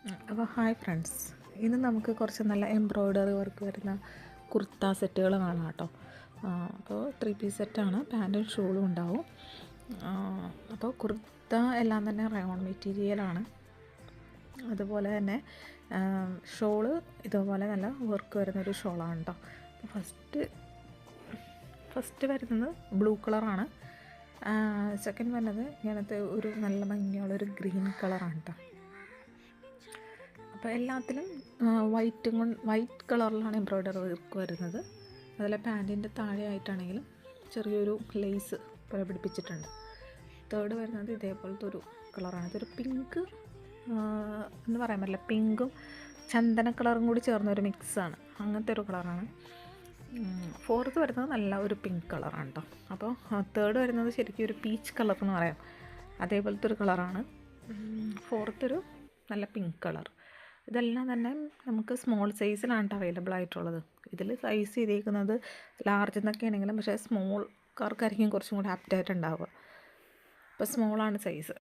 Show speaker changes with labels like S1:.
S1: അപ്പോൾ hi friends, ഇന്ന് നമുക്ക് കുറച്ച് നല്ല എംബ്രോയ്ഡറി വർക്ക് വരുന്ന കുർത്ത സെറ്റുകൾ കാണാം കേട്ടോ. അപ്പോൾ 3 പീസ് സെറ്റാണ്, പാൻറ്റും ഷോളും ഉണ്ടാവും. അപ്പോൾ കുർത്ത എല്ലാം തന്നെ റയോൺ മെറ്റീരിയലാണ്. അതുപോലെ തന്നെ ഷോള് ഇതുപോലെ നല്ല വർക്ക് വരുന്നൊരു ഷോളാണ് കേട്ടോ. ഫസ്റ്റ് വരുന്നത് ബ്ലൂ കളറാണ്. സെക്കൻഡ് വരുന്നത് ഇങ്ങനത്തെ ഒരു നല്ല ഭംഗിയുള്ളൊരു ഗ്രീൻ കളറാണ് കേട്ടോ. അപ്പോൾ എല്ലാത്തിലും വൈറ്റ് കളറിലാണ് എംബ്രോയ്ഡറി വർക്ക് വരുന്നത്. അതുപോലെ പാൻറ്റിൻ്റെ താഴെയായിട്ടാണെങ്കിലും ചെറിയൊരു ലേസ് പോലെ പിടിപ്പിച്ചിട്ടുണ്ട്. തേർഡ് വരുന്നത് ഇതേപോലത്തെ ഒരു കളറാണ്. ഇതൊരു പിങ്ക് എന്ന് പറയാൻ പറ്റില്ല, പിങ്കും ചന്ദന കളറും കൂടി ചേർന്നൊരു മിക്സാണ്, അങ്ങനത്തെ ഒരു കളറാണ്. ഫോർത്ത് വരുന്നത് നല്ല ഒരു പിങ്ക് കളറാണ് കേട്ടോ. അപ്പോൾ തേർഡ് വരുന്നത് ശരിക്കും ഒരു പീച്ച് കളർ എന്ന് പറയാം, അതേപോലത്തെ ഒരു കളറാണ്. ഫോർത്ത് ഒരു നല്ല പിങ്ക് കളർ. ഇതെല്ലാം തന്നെ നമുക്ക് സ്മോൾ സൈസിലാണ് അവൈലബിൾ ആയിട്ടുള്ളത്. ഇതിൽ സൈസ് ചെയ്തേക്കുന്നത് ലാർജ് എന്നൊക്കെ ആണെങ്കിലും, പക്ഷേ സ്മോൾക്കാർക്കായിരിക്കും കുറച്ചും കൂടി ആപ്റ്റായിട്ടുണ്ടാവുക. അപ്പോൾ സ്മോളാണ് സൈസ്.